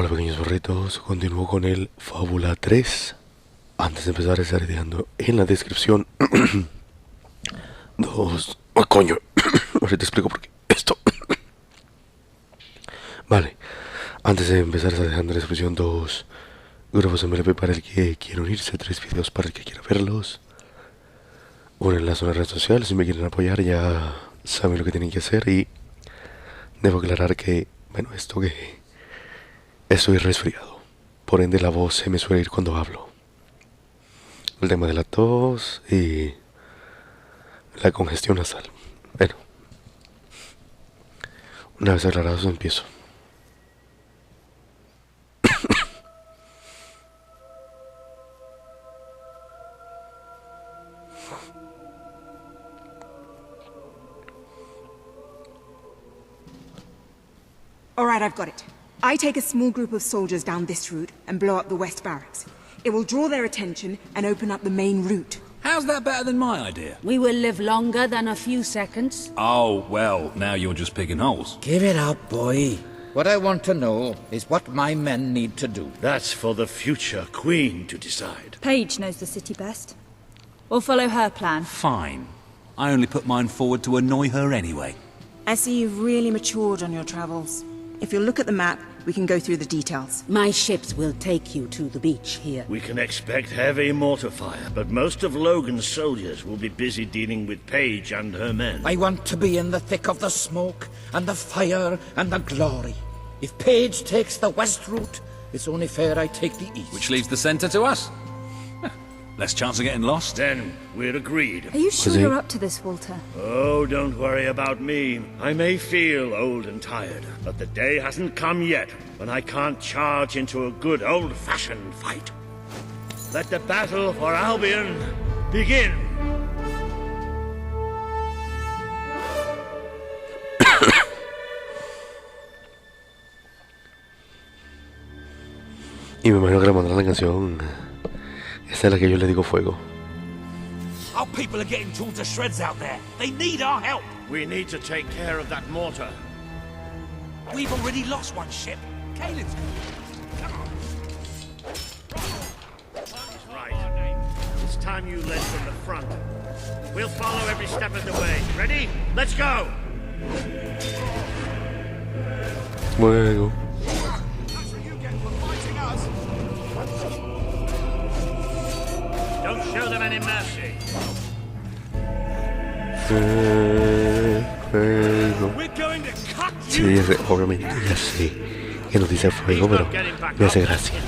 Hola pequeños burritos, continúo con el Fábula 3. Antes de empezar estaré dejando en la descripción dos... ¡Oh, coño! Ahorita explico por qué esto. Vale, antes de empezar estaré dejando en la descripción dos grupos MLP para el que quiera unirse, 3 videos para el que quiera verlos, un enlace a una red social si me quieren apoyar, ya saben lo que tienen que hacer. Y debo aclarar que, bueno, estoy resfriado, por ende la voz se me suele ir cuando hablo. El tema de la tos y la congestión nasal. Bueno, una vez aclarado eso empiezo. All right, I've got it. I take a small group of soldiers down this route and blow up the west barracks. It will draw their attention and open up the main route. How's that better than my idea? We will live longer than a few seconds. Oh, well, now you're just picking holes. Give it up, boy. What I want to know is what my men need to do. That's for the future Queen to decide. Paige knows the city best. We'll follow her plan. Fine. I only put mine forward to annoy her anyway. I see you've really matured on your travels. If you'll look at the map, we can go through the details. My ships will take you to the beach here. We can expect heavy mortar fire, but most of Logan's soldiers will be busy dealing with Paige and her men. I want to be in the thick of the smoke and the fire and the glory. If Paige takes the west route, it's only fair I take the east. Which leaves the centre to us. Less chance of getting lost. Then we're agreed. Are you sure you're up to this, Walter? Oh, don't worry about me. I may feel old and tired, but the day hasn't come yet when I can't charge into a good old-fashioned fight. Let the battle for Albion begin. Y me imagino que le mandarán la canción. Esta es la que yo le digo fuego. Our people are getting torn to shreds out there. They need our help. We need to take care of that mortar. We've already lost one ship. Caelin's... He's right. It's time you led from the front. We'll follow every step of the way. Ready? Let's go! Fuego. That's what you get for fighting us. Don't show them any mercy. Fuego. We're going to cut Sí, you. obviamente ya sé que no dice fuego, pero me hace gracia.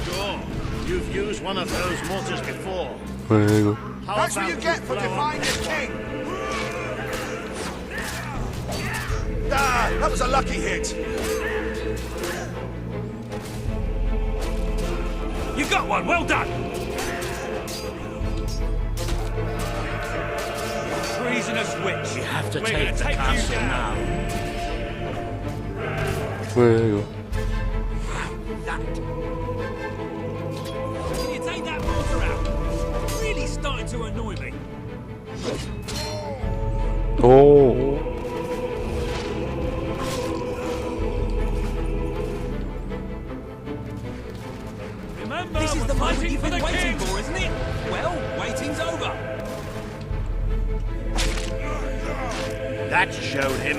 You've used one of those mortars before. Fuego. That's what you get for defying the king. Ah, that was a lucky hit. You got one. Well done. Treasonous witch. We have to We're take gonna the take you castle down. now. Fuego. That. Can you take that mortar out? It's really starting to annoy me. Oh. Remember, This is the we're moment fighting you've for been the waiting king. for, isn't it? Well, waiting's over. That showed him.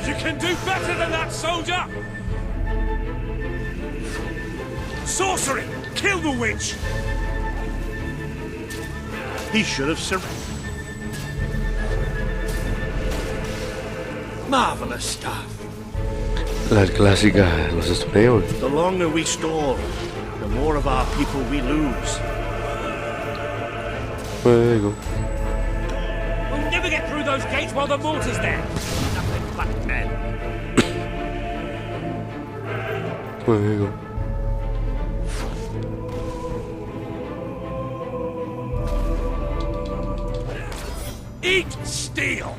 You can do better than that, soldier! Sorcery! Kill the witch! He should have surrendered. Marvelous stuff. La clásica, los estuneos. The longer we stall, the more of our people we lose. Fuego. We'll never get through those gates while the mortar's there! Nothing but men. Fuego. Eat steel!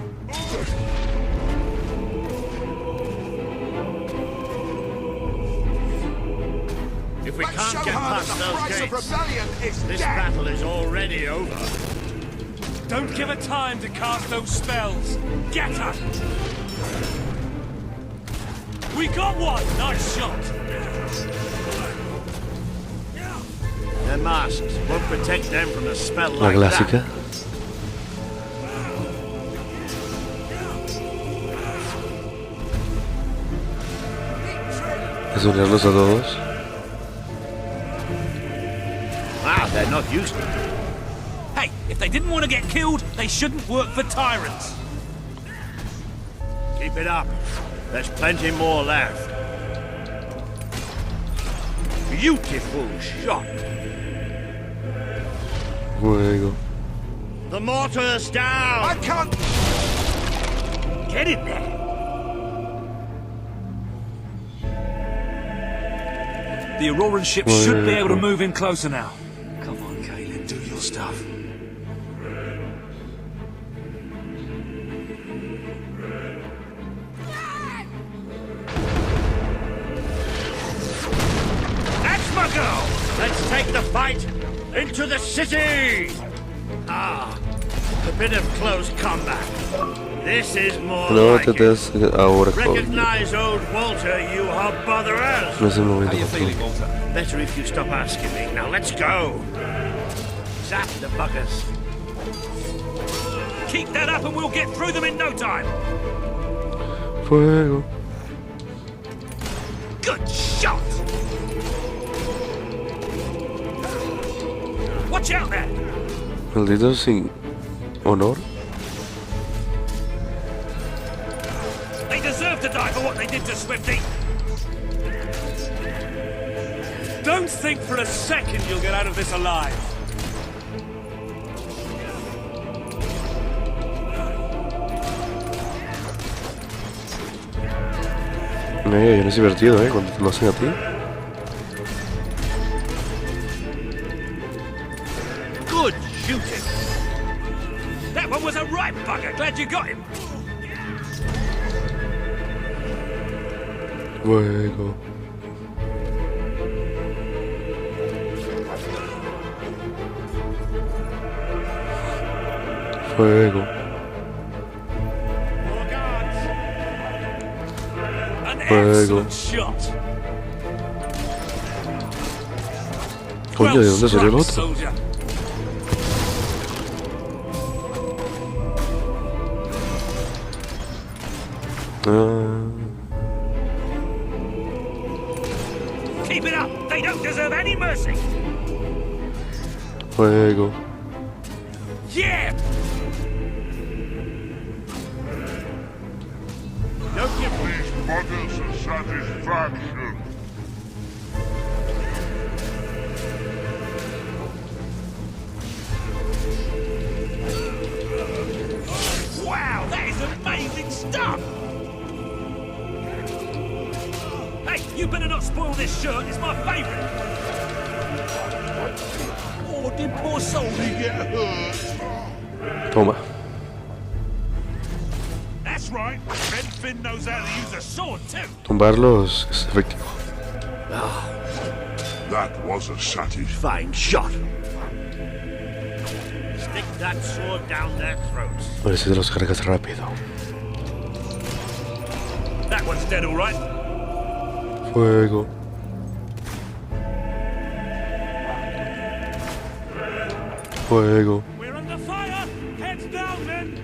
If we Let's can't show get her past that the those price of gates, rebellion is this death. battle is already over. Don't give her time to cast those spells. Get her! We got one! Nice shot! Their masks won't protect them from a spell La like clásica. that. Es unirlos a todos. Ah, they're not used to it. Hey, if they didn't want to get killed, they shouldn't work for tyrants. Keep it up. There's plenty more left. Beautiful shot. Fuego. The mortar's down. I can't... Get in there. The Auroran ship should be able to move in closer now. Come on, Kaelin, do your stuff. That's my girl. Let's take the fight into the city. Ah, a bit of close combat. This is more No like te it. des ahora. Recognize old Walter, you hobotherers. No es el How momento. you feeling, Walter? Better if you stop asking me. Now let's go. Zap the buggers. Keep that up and we'll get through them in no time. Fuego. Good shot! Watch out there! Malditos sin honor. They deserve to die for what they did to Swifty. Don't think for a second you'll get out of this alive. No es divertido, cuando te lo hacen a ti. Good shooting. That one was a right bugger. Glad you got him. Fuego. Fuego. More guards. An Fuego. excellent shot. Coño, ¿de dónde salió el Well otro? struck, soldier. Ah, Keep it up. They don't deserve any mercy. fuego. Yeah. Don't give These buggers are satisfaction. Wow, that is amazing stuff. Hey, you better not spoil this shirt. It's my favorite. Oh, did poor soul get hurt? Toma. That's right. Red Finn knows how to use a sword too. Tumbarlos es efectivo. That was a fine satisfying. shot. Stick that sword down their throats. A ver si te los cargas rápido. That one's dead, all right. Fuego. Fuego. We're under fire. Heads down, men.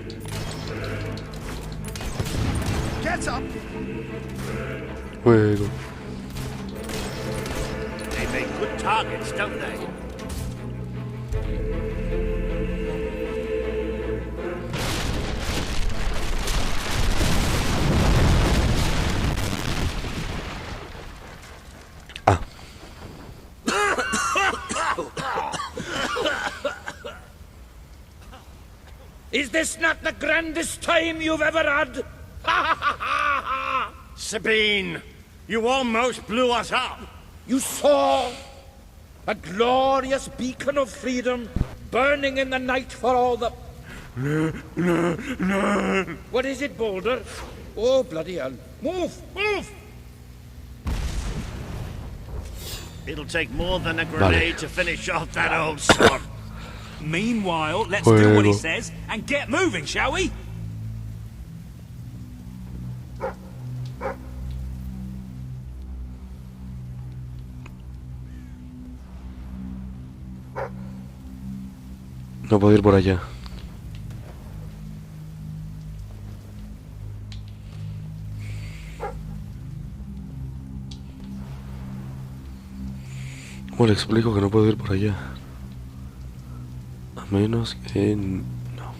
Get up. Fuego. They make good targets, don't they? Ah. Is this not the grandest time you've ever had? Sabine, you almost blew us up. You saw a glorious beacon of freedom burning in the night for all the... What is it, Boulder? Oh, bloody hell. Move! Move! It'll take more than a grenade to finish off that old sod. Meanwhile, let's do what he says and get moving, shall we? No puedo ir por allá. ¿Cómo le explico que no puedo ir por allá? A menos que... no.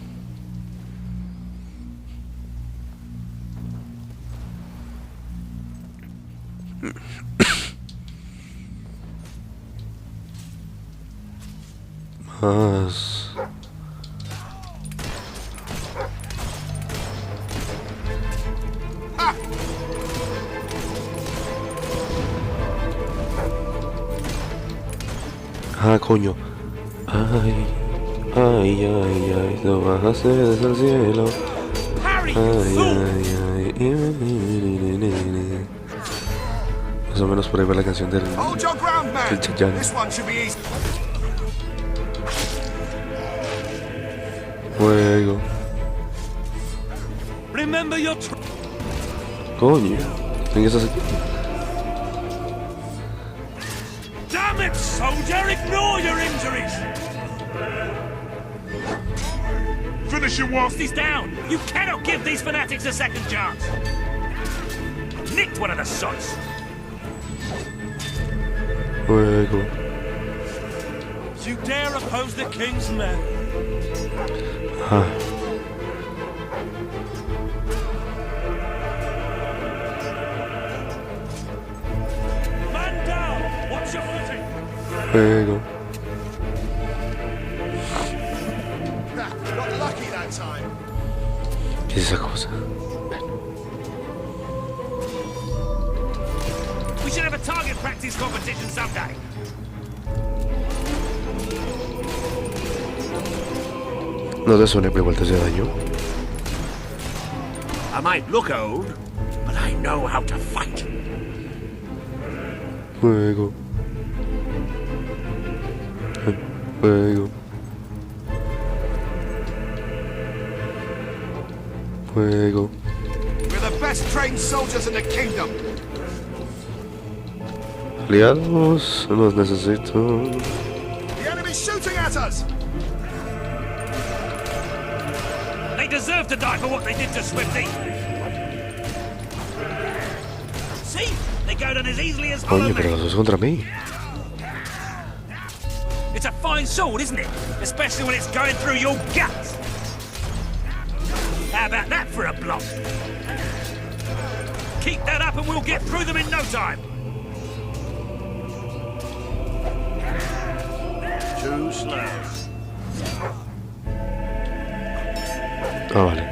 Más... Ah, coño. Ay, ay, ay, ay, lo bajaste desde el cielo. Ay, ay, ay. Más o menos por ahí va la canción del Chayán. Fuego. Remember your Coño. ¿En qué estás aquí? Damn it, soldier! Ignore your injuries! Finish him off! He's down! You cannot give these fanatics a second chance! Nicked one of the sods! Fuego. You dare oppose the king's men? Ah. Man down! Watch your footing! Fuego. Got lucky that time. ¿Qué es esa cosa? We should have a target practice competition someday! No te suene igual te hace daño. I might look old, but I know how to fight. Fuego. Fuego. Fuego. We're the best trained soldiers in the kingdom. Aliados, los necesito. The enemy's shooting at us. They deserve to die for what they did to Swifty! See? They go down as easily as hollow Coño, pero men. los dos contra mí. It's a fine sword, isn't it? Especially when it's going through your guts. How about that for a block? Keep that up and we'll get through them in no time. Too slow. Ah, vale.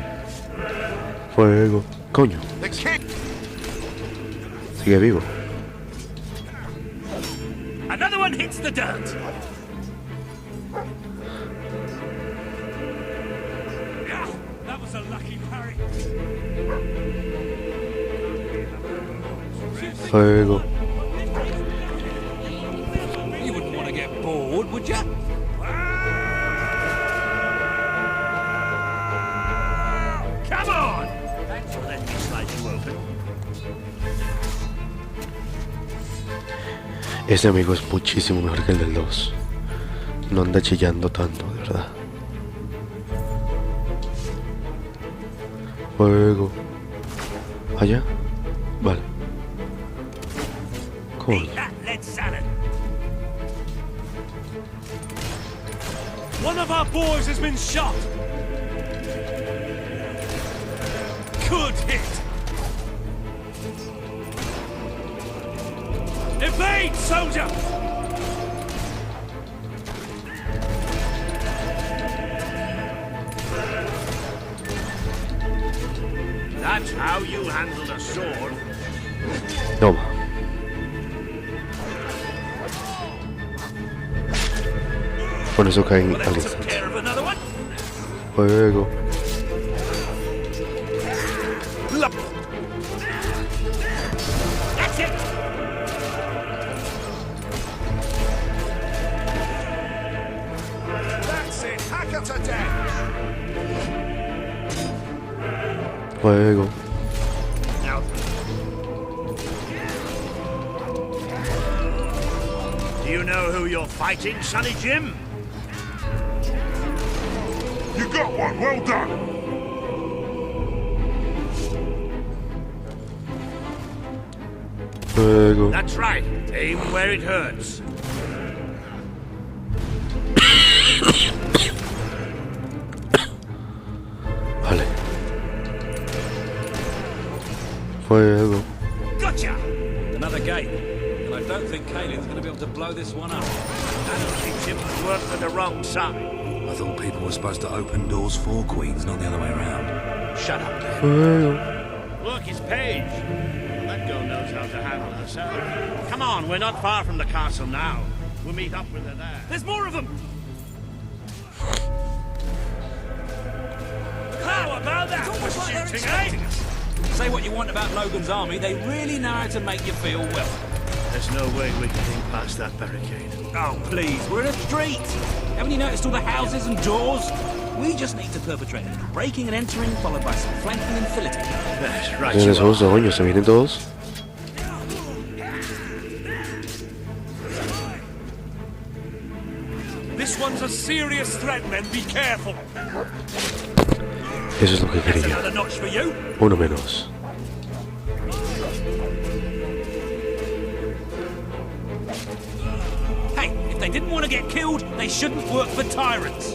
Fuego. Coño. The king. Sigue vivo. Another one hits the dirt. Yeah, that was a lucky parry. Fuego. You wouldn't want to get bored, would you? Come on! Thanks for letting me slide you open. Este amigo es muchísimo mejor que el del 2. No anda chillando tanto, de verdad. Fuego. ¿Allá? Vale. Coño. Eat that lead salad. One of our boys has been shot. Good hit. Evade, soldier! That's how you handle a sword. Toma. Con eso caen Well, al that took instante. care of another one. Fuego. That's it. fire to death! Fuego. Now. Do you know who you're fighting, Sonny Jim? You got one, well done! Fuego. That's right. Aim where it hurts. Vale. Fuego. Gotcha! Another gate. And I don't think Caelin's going to be able to blow this one up. I don't think Jim would work for the wrong side. I thought people were supposed to open doors for queens, not the other way around. Shut up, Dad. Fuego. Look, it's Paige. Well, that girl knows how to handle herself. Come on, we're not far from the castle now. We'll meet up with her there. There's more of them! How about that? almost like they're Shooting, expecting eh? Say what you want about Logan's army, they really know how to make you feel well. There's no way we can think past that barricade. Oh, please, we're in a street. Haven't you noticed all the houses and doors? We just need to perpetrate a little breaking and entering, followed by some flanking and filleting. That's right. Tienen esos demonios, se vienen todos. This one's a serious threat, men. Be careful. Eso es lo que That's quería. another notch for you. Uno menos. Hey, if they didn't want to get killed, they shouldn't work for tyrants.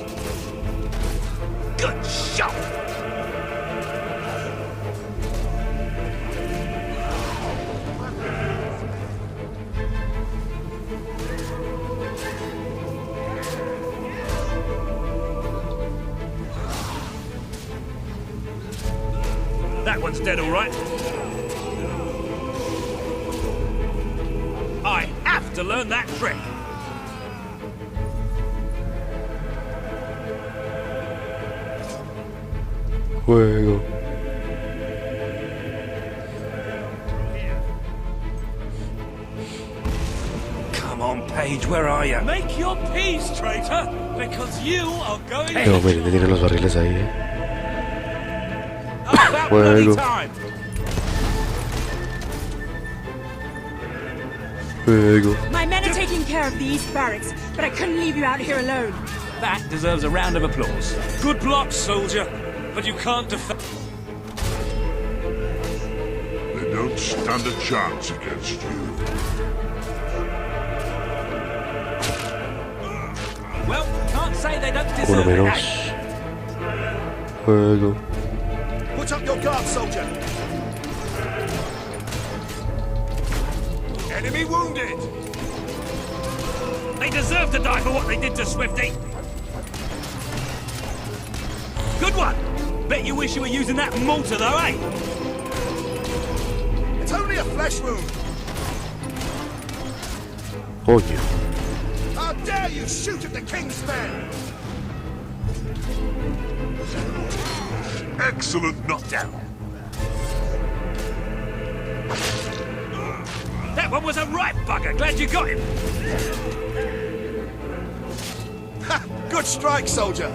Good shot. That one's dead, all right. I have to learn that trick. Fuego. Come on, Paige, where are you? Make your peace, traitor, because you are going Pero miren, tienen los barriles ahí, about bloody Fuego. time. Fuego. My men are taking care of the East Barracks, but I couldn't leave you out here alone. That deserves a round of applause. Good block, soldier, but you can't defend. They don't stand a chance against you. Well, can't say they don't Uno deserve it. menos. Fuego. Put up your guard, soldier! Enemy wounded! They deserve to die for what they did to Swifty. Good one. Bet you wish you were using that mortar, though, eh? It's only a flesh wound! Coño. How dare you shoot at the king's men! Excellent knockdown! That one was a right bugger. Glad you got him. Ha! Good strike, soldier!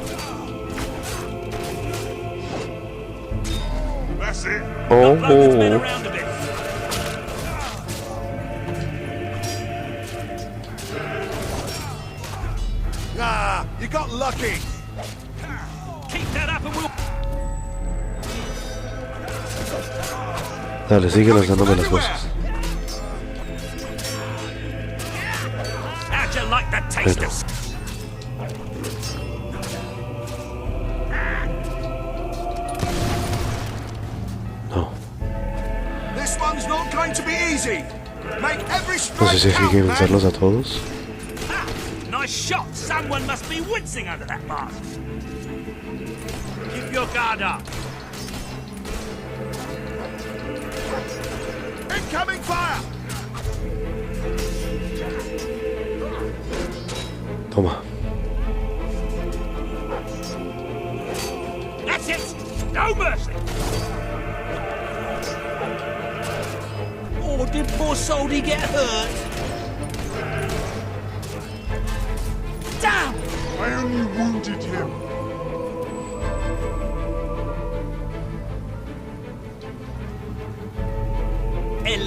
That's it! Oh, Knock Logan's men around a bit. Ah, you got lucky! Keep that up and we'll... Dale, sigue lanzándome las cosas. How'd you like the taste of... No. This one's not going to be easy! Make every No sé strike si hay que count, man! vencerlos a todos. Ah, nice shot. Someone must be wincing under that mask. Keep your guard up. Incoming fire! Toma. That's it. No mercy. Oh, did poor Soldy get hurt? Damn! I only wounded him!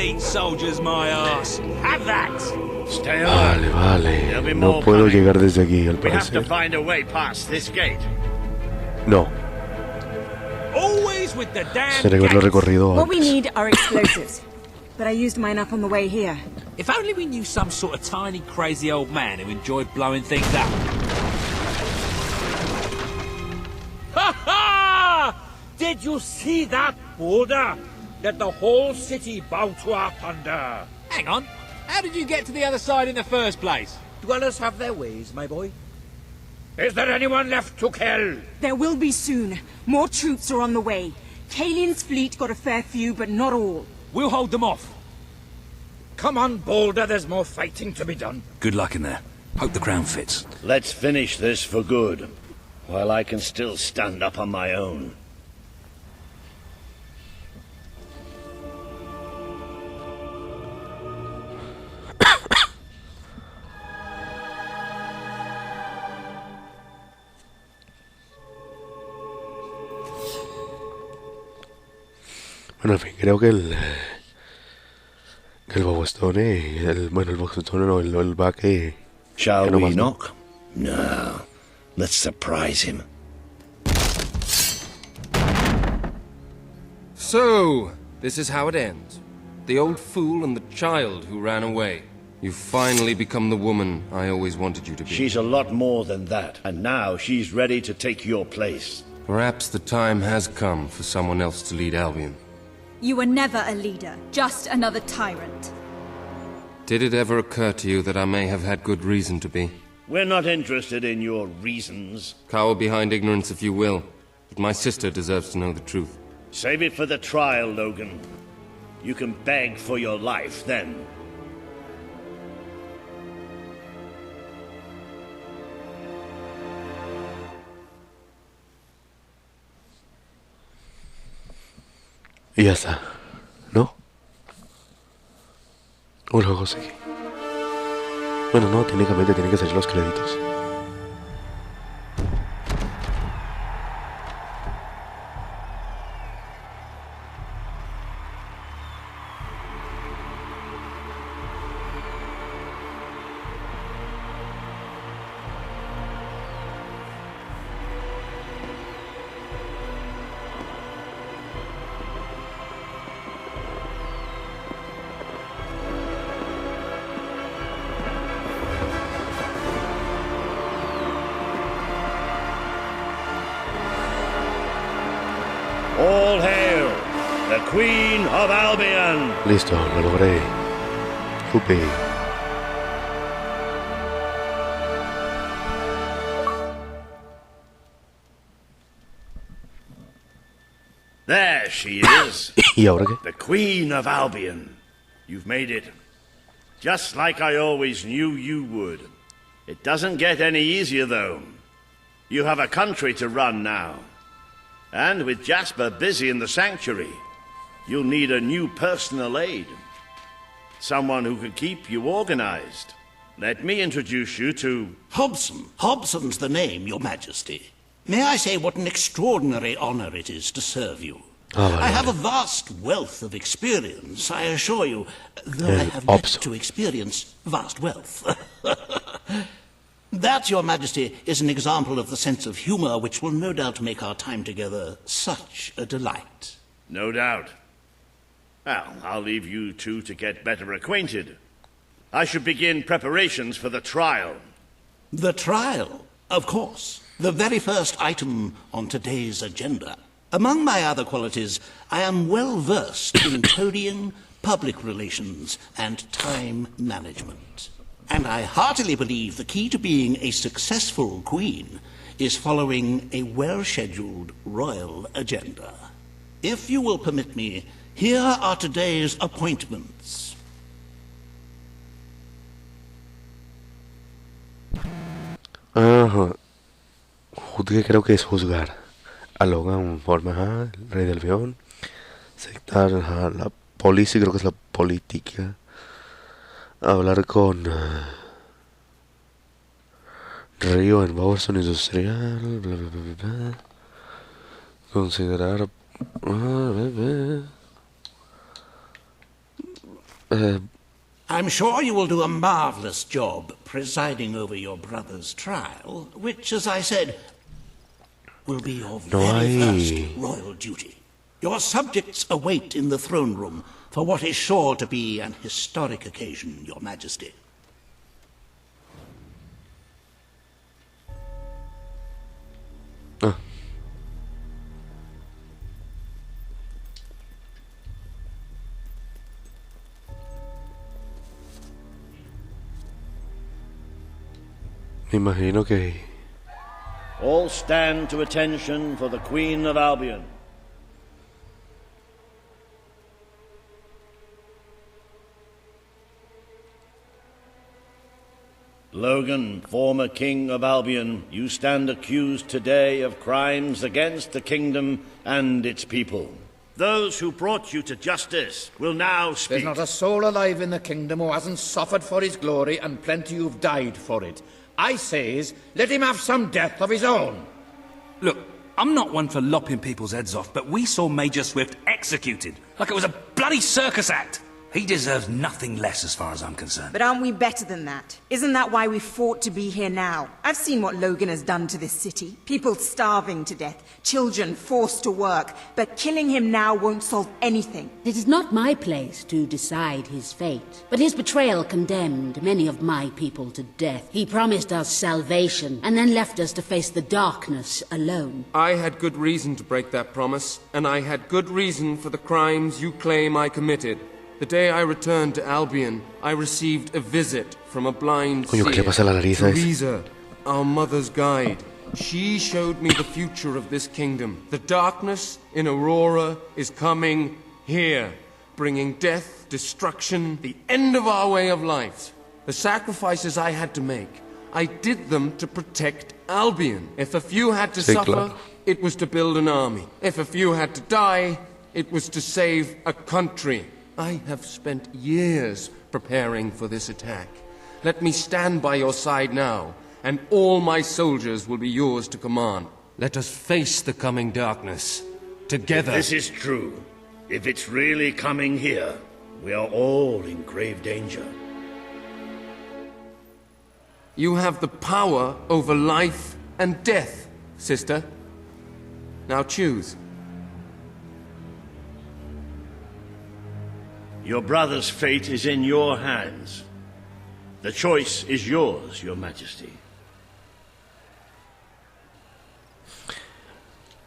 elite soldiers, my ass. Have that. Stay on. Vale, There'll be no more puedo coming. llegar desde aquí, al We have to parecer. find a way past this gate. No, Always with the damn se haberlo gates. recorrido What we antes. need are explosives. But I used mine up on the way here. If only we knew some sort of tiny, crazy old man who enjoyed blowing things up. Ha ha! Did you see that boulder that the whole city bowed to our thunder? Hang on. How did you get to the other side in the first place? Dwellers have their ways, my boy. Is there anyone left to kill? There will be soon. More troops are on the way. Kalian's fleet got a fair few, but not all. We'll hold them off. Come on, Boulder, there's more fighting to be done. Good luck in there. Hope the crown fits. Let's finish this for good, while I can still stand up on my own. Bueno, en fin, creo que el Bobostone, el Bobostone no, el Baque. Shall no we más, ¿no? knock? No. Let's surprise him. So, this is how it ends. The old fool and the child who ran away. You've finally become the woman I always wanted you to be. She's a lot more than that, and now she's ready to take your place. Perhaps the time has come for someone else to lead Albion. You were never a leader, just another tyrant. Did it ever occur to you that I may have had good reason to be? We're not interested in your reasons. Cower behind ignorance if you will, but my sister deserves to know the truth. Save it for the trial, Logan. You can beg for your life then. Y ya está, ¿no? O luego sigue. Bueno, no, técnicamente tienen que ser los créditos. All hail, the Queen of Albion! Listo, lo logré. Yupi. There she is. ¿Y ahora qué? The Queen of Albion. You've made it. Just like I always knew you would. It doesn't get any easier, though. You have a country to run now. And with Jasper busy in the sanctuary, you'll need a new personal aide. Someone who can keep you organized. Let me introduce you to... Hobson. Hobson's the name, Your Majesty. May I say what an extraordinary honor it is to serve you? I have a vast wealth of experience, I assure you, though I have yet to experience vast wealth. That, Your Majesty, is an example of the sense of humor which will no doubt make our time together such a delight. No doubt. Well, I'll leave you two to get better acquainted. I should begin preparations for the trial. The trial? Of course. The very first item on today's agenda. Among my other qualities, I am well versed in toadying, public relations, and time management. And I heartily believe the key to being a successful queen is following a well-scheduled royal agenda. If you will permit me, here are today's appointments. Ajá. Juzgue creo que es juzgar. A Logan, forma, ajá, el rey del león. Aceptar, ajá, la policía, creo que es la política. Hablar con Río en Boston Industrial, bla, bla, bla, bla. Considerar I'm sure you will do a marvelous job presiding over your brother's trial, which, as I said, will be your very first royal duty. Your subjects await in the throne room for what is sure to be an historic occasion, Your Majesty. Me imagino que... All stand to attention for the Queen of Albion. Logan, former King of Albion, you stand accused today of crimes against the kingdom and its people. Those who brought you to justice will now speak. There's not a soul alive in the kingdom who hasn't suffered for his glory, and plenty who've died for it. I says, let him have some death of his own. Look, I'm not one for lopping people's heads off, but we saw Major Swift executed like it was a bloody circus act. He deserves nothing less as far as I'm concerned. But aren't we better than that? Isn't that why we fought to be here now? I've seen what Logan has done to this city. People starving to death, children forced to work. But killing him now won't solve anything. It is not my place to decide his fate, but his betrayal condemned many of my people to death. He promised us salvation, and then left us to face the darkness alone. I had good reason to break that promise, and I had good reason for the crimes you claim I committed. The day I returned to Albion, I received a visit from a blind seer, Teresa, our mother's guide. She showed me the future of this kingdom. The darkness in Aurora is coming here, bringing death, destruction, the end of our way of life. The sacrifices I had to make, I did them to protect Albion. If a few had to suffer, it was to build an army. If a few had to die, it was to save a country. I have spent years preparing for this attack. Let me stand by your side now, and all my soldiers will be yours to command. Let us face the coming darkness, together. If this is true, if it's really coming here, we are all in grave danger. You have the power over life and death, sister. Now choose. Your brother's fate is in your hands. The choice is yours, Your Majesty.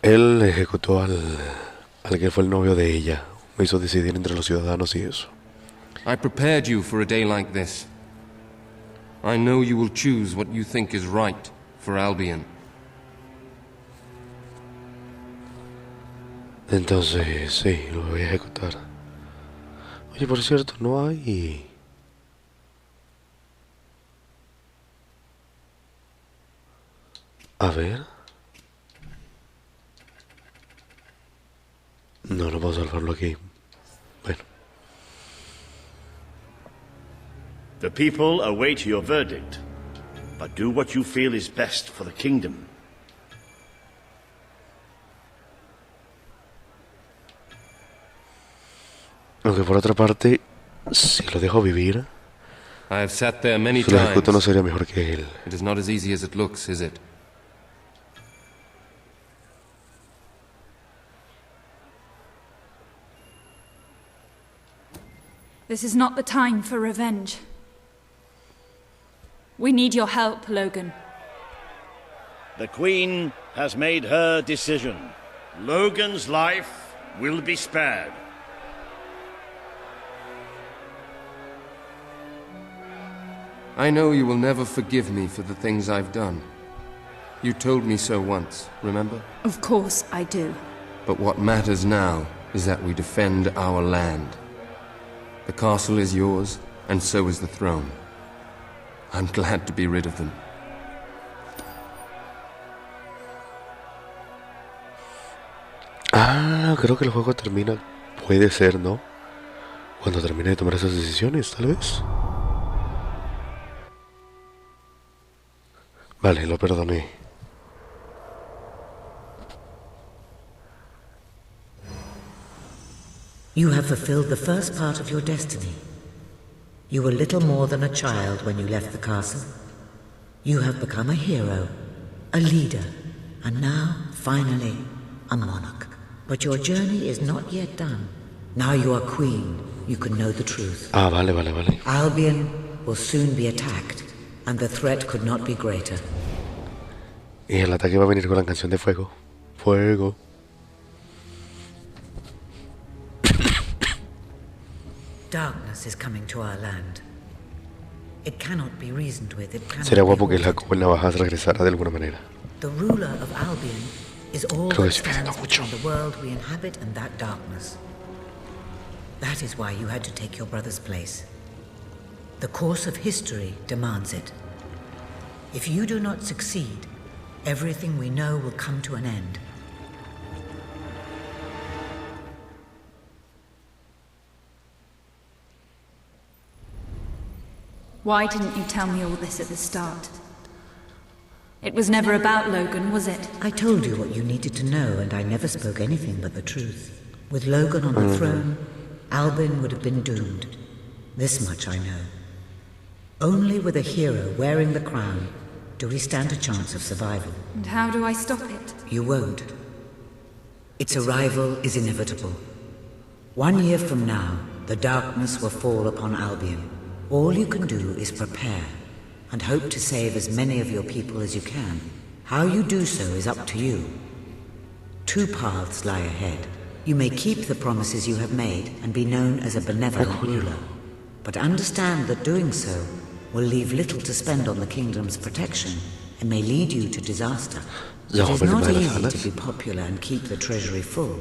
Él ejecutó al que fue el novio de ella. Me hizo decidir entre los ciudadanos y eso. I prepared you for a day like this. I know you will choose what you think is right for Albion. Entonces, sí, lo voy a ejecutar. Oye, por cierto, no hay... A ver... No, no puedo salvarlo aquí. Bueno. The people await your verdict, but do what you feel is best for the kingdom. Aunque por otra parte, si lo dejo vivir, I have sat there many su ejecuto times. no sería mejor que él. It is not as easy as it looks, is it? This is not the time for revenge. We need your help, Logan. The Queen has made her decision. Logan's life will be spared. I know you will never forgive me for the things I've done. You told me so once, remember? Of course I do. But what matters now is that we defend our land. The castle is yours, and so is the throne. I'm glad to be rid of them. Ah, creo que el juego termina... Puede ser, ¿no? Cuando termine de tomar esas decisiones, tal vez. Vale, lo perdoné. You have fulfilled the first part of your destiny. You were little more than a child when you left the castle. You have become a hero, a leader, and now, finally, a monarch. But your journey is not yet done. Now you are queen, you can know the truth. Ah, vale. Albion will soon be attacked, and the threat could not be greater. Y el ataque va a venir con la canción de fuego. Fuego. Darkness is coming to our land. It cannot be reasoned with. It cannot Sería be guapo que la halted. joven navajas regresara de alguna manera. The ruler of Albion is all Creo que that estoy diciendo stands mucho. between the world we inhabit and that darkness. That is why you had to take your brother's place. The course of history demands it. If you do not succeed, everything we know will come to an end. Why didn't you tell me all this at the start? It was never about Logan, was it? I told you what you needed to know, and I never spoke anything but the truth. With Logan on the throne, Albion would have been doomed. This much I know. Only with a hero wearing the crown do we stand a chance of survival. And how do I stop it? You won't. Its arrival is inevitable. 1 year from now, the darkness will fall upon Albion. All you can do is prepare, and hope to save as many of your people as you can. How you do so is up to you. 2 paths lie ahead. You may keep the promises you have made and be known as a benevolent ruler. But understand that doing so will leave little to spend on the kingdom's protection and may lead you to disaster. It is not easy to be popular and keep the treasury full,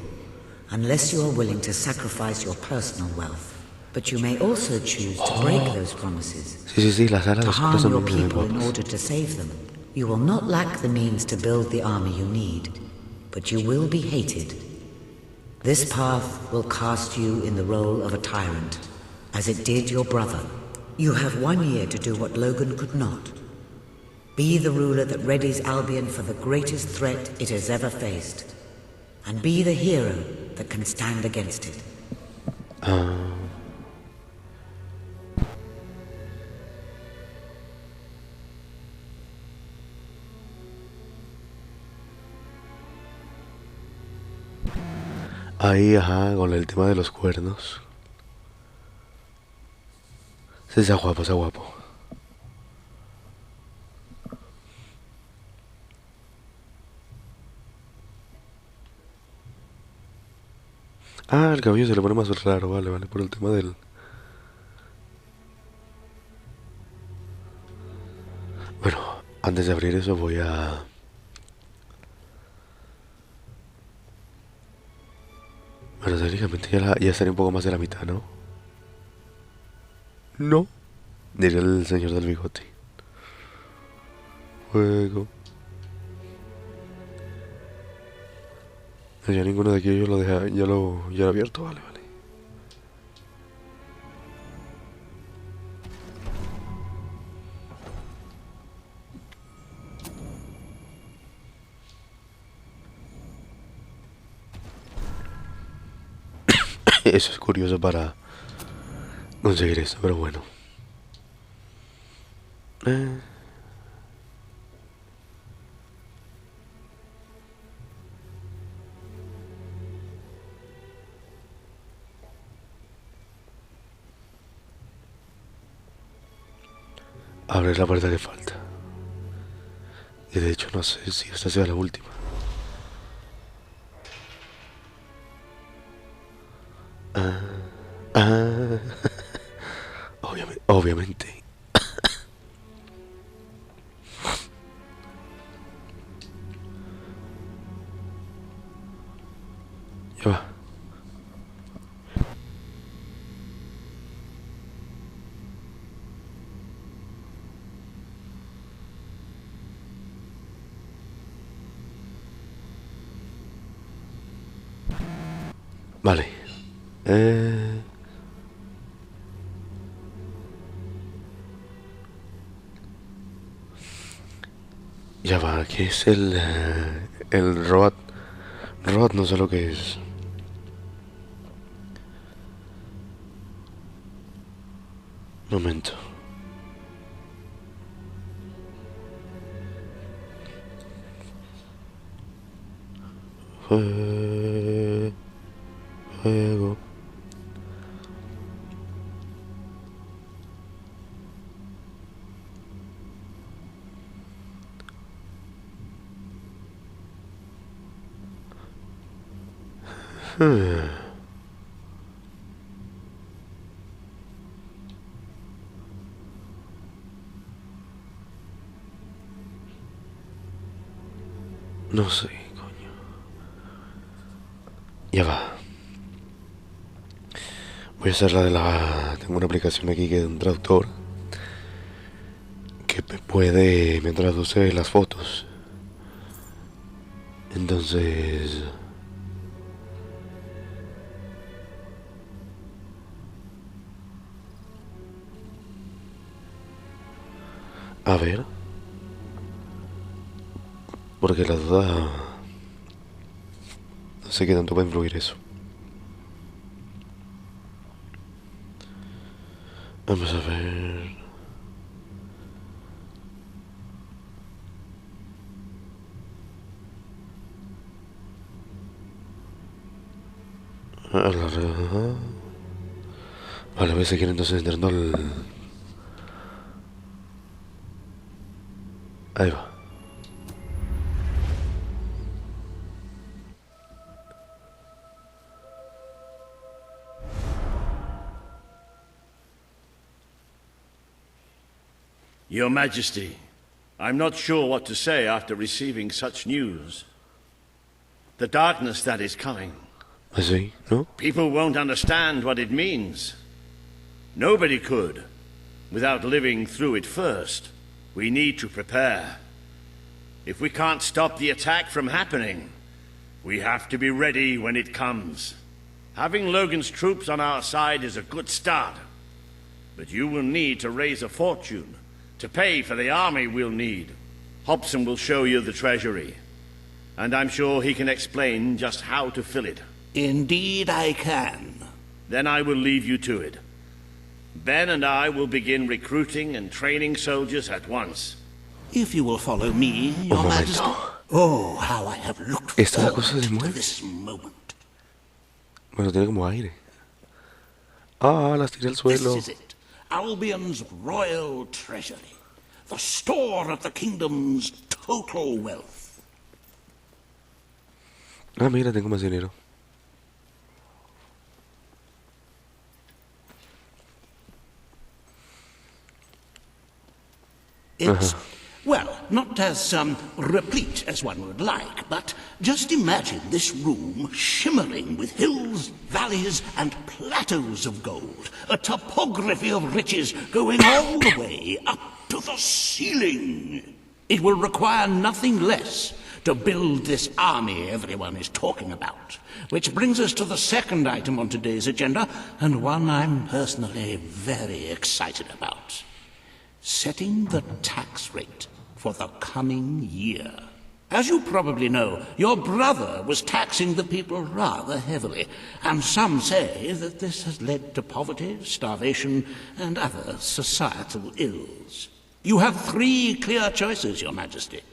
unless you are willing to sacrifice your personal wealth. But you may also choose to break those promises, to harm your people in order to save them. You will not lack the means to build the army you need, but you will be hated. This path will cast you in the role of a tyrant, as it did your brother. You have 1 year to do what Logan could not. Be the ruler that readies Albion for the greatest threat it has ever faced, and be the hero that can stand against it. Ahí, ajá, con el tema de los cuernos. Sí, sea guapo, sea guapo. Ah, el cabello se le pone más raro, vale, por el tema del... Bueno, antes de abrir eso voy a... Bueno, técnicamente ya estaría un poco más de la mitad, ¿no? No, diría el señor del bigote. Juego. Ya ninguno de aquí yo lo deja, ya lo he abierto, vale. Eso es curioso para conseguir esto, pero bueno. Abre la puerta que falta. Y de hecho no sé si esta sea la última. Obviamente. Ya va. Vale. Ya va, ¿qué es el robot? Robot no sé lo que es. Momento. Fuego. No sé, coño. Ya va. Voy a hacer la de la... Tengo una aplicación aquí que es un traductor que me traduce las fotos. Entonces... A ver. Porque la duda... No sé qué tanto va a influir eso. Vamos a ver... Vale, voy a seguir entonces entrando al... Ahí va. Your Majesty, I'm not sure what to say after receiving such news. The darkness that is coming. I see, no? People won't understand what it means. Nobody could, without living through it first. We need to prepare. If we can't stop the attack from happening, we have to be ready when it comes. Having Logan's troops on our side is a good start. But you will need to raise a fortune to pay for the army we'll need. Hobson will show you the treasury, and I'm sure he can explain just how to fill it. Indeed I can. Then I will leave you to it. Ben and I will begin recruiting and training soldiers at once. If you will follow me, Your Majesty. Oh, how I have looked forward to this moment. Bueno, tiene como aire. Ah, las tiré al suelo. This is it. Albion's royal treasury. The store of the kingdom's total wealth. Ah, mira, tengo más dinero. It's, well, not as replete as one would like, but just imagine this room shimmering with hills, valleys, and plateaus of gold. A topography of riches going all the way up to the ceiling. It will require nothing less to build this army everyone is talking about. Which brings us to the second item on today's agenda, and one I'm personally very excited about. Setting the tax rate for the coming year. As you probably know, your brother was taxing the people rather heavily, and some say that this has led to poverty, starvation, and other societal ills. You have three clear choices, Your Majesty.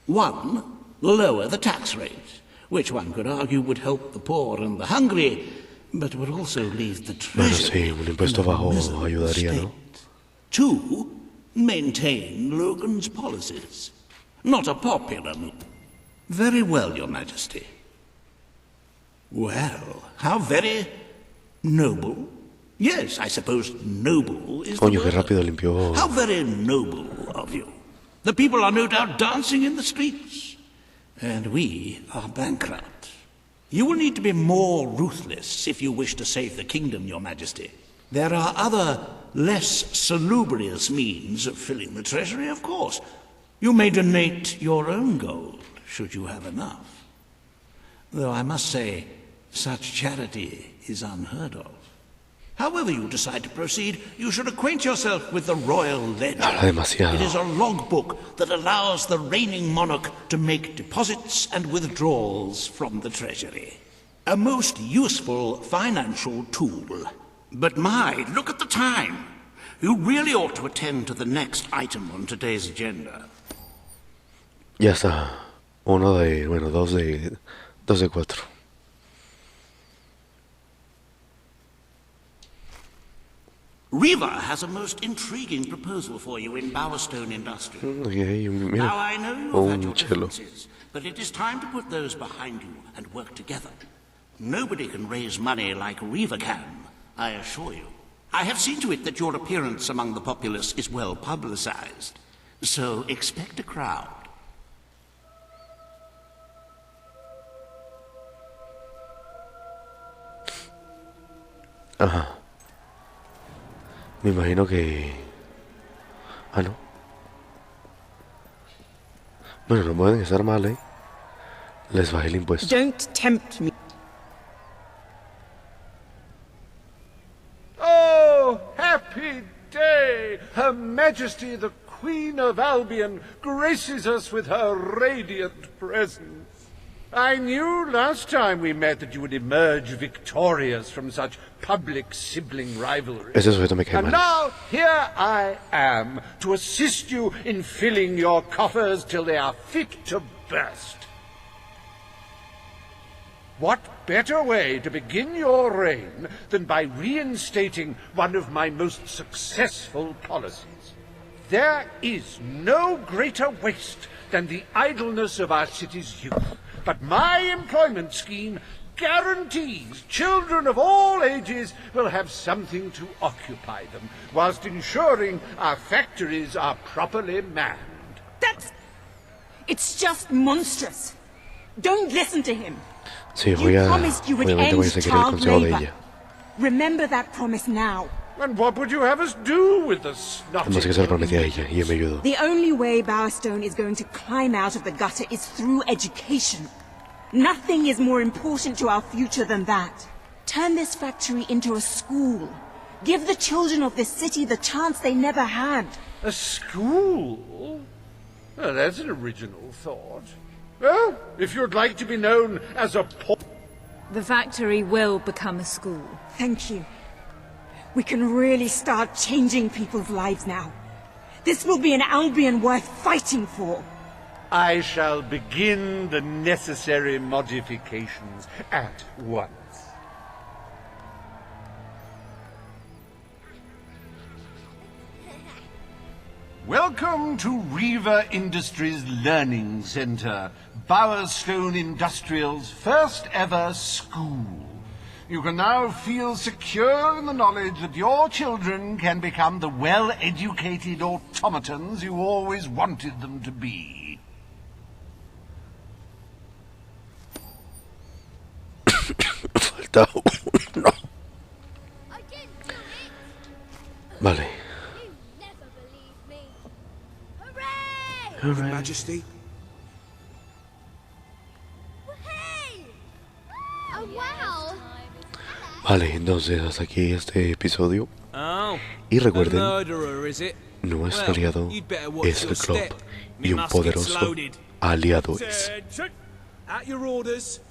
One, lower the tax rate, which one could argue would help the poor and the hungry, but would also leave the treasury un impuesto bajo ayudaría, ¿no? Two, maintain Logan's policies. Not a popular move. Very well, Your Majesty. Well, how very noble. Yes, I suppose noble is Coño, the qué rápido limpió. How very noble of you. The people are no doubt dancing in the streets. And we are bankrupt. You will need to be more ruthless if you wish to save the kingdom, Your Majesty. There are other, less salubrious means of filling the treasury, of course. You may donate your own gold, should you have enough. Though I must say, such charity is unheard of. However you decide to proceed, you should acquaint yourself with the royal ledger. It is a logbook that allows the reigning monarch to make deposits and withdrawals from the treasury. A most useful financial tool. But my, look at the time. You really ought to attend to the next item on today's agenda. Ya está. Uno de... bueno, dos de 4. Riva has a most intriguing proposal for you in Bowerstone Industries. Okay, mira. Now I know you've had your cello. differences, but it is time to put those behind you and work together. Nobody can raise money like Riva can, I assure you. I have seen to it that your appearance among the populace is well publicized, so expect a crowd. Ajá. Me imagino que... ah, no. Bueno, no pueden estar mal, ¿eh? Les bajé el impuesto. Don't tempt me. Oh, happy day! Her Majesty the Queen of Albion graces us with her radiant presence. I knew last time we met that you would emerge victorious from such public sibling rivalry. Ese sujeto me cae And mal. now here I am to assist you in filling your coffers till they are fit to burst. What better way to begin your reign than by reinstating one of my most successful policies? There is no greater waste than the idleness of our city's youth. But my employment scheme guarantees children of all ages will have something to occupy them, whilst ensuring our factories are properly manned. It's just monstrous. Don't listen to him. Sí, You promised you would obviamente voy a end seguir el child consejo de labor. ella. Remember that promise now. And what would you have us do with the snotty? Además que se lo prometí a ella y ella me ayudó. The only way Bowerstone is going to climb out of the gutter is through education. Nothing is more important to our future than that. Turn this factory into a school. Give the children of this city the chance they never had. A school? Well, that's an original thought. Well, if you'd like to be known as a The factory will become a school. Thank you. We can really start changing people's lives now. This will be an Albion worth fighting for. I shall begin the necessary modifications at once. Welcome to Riva Industries Learning Center, Bowerstone Industrial's first ever school. You can now feel secure in the knowledge that your children can become the well-educated automatons you always wanted them to be. Falta uno. Vale. Your Majesty? Vale, entonces hasta aquí este episodio. Y recuerden, nuestro aliado es el club y un poderoso aliado es. At your orders.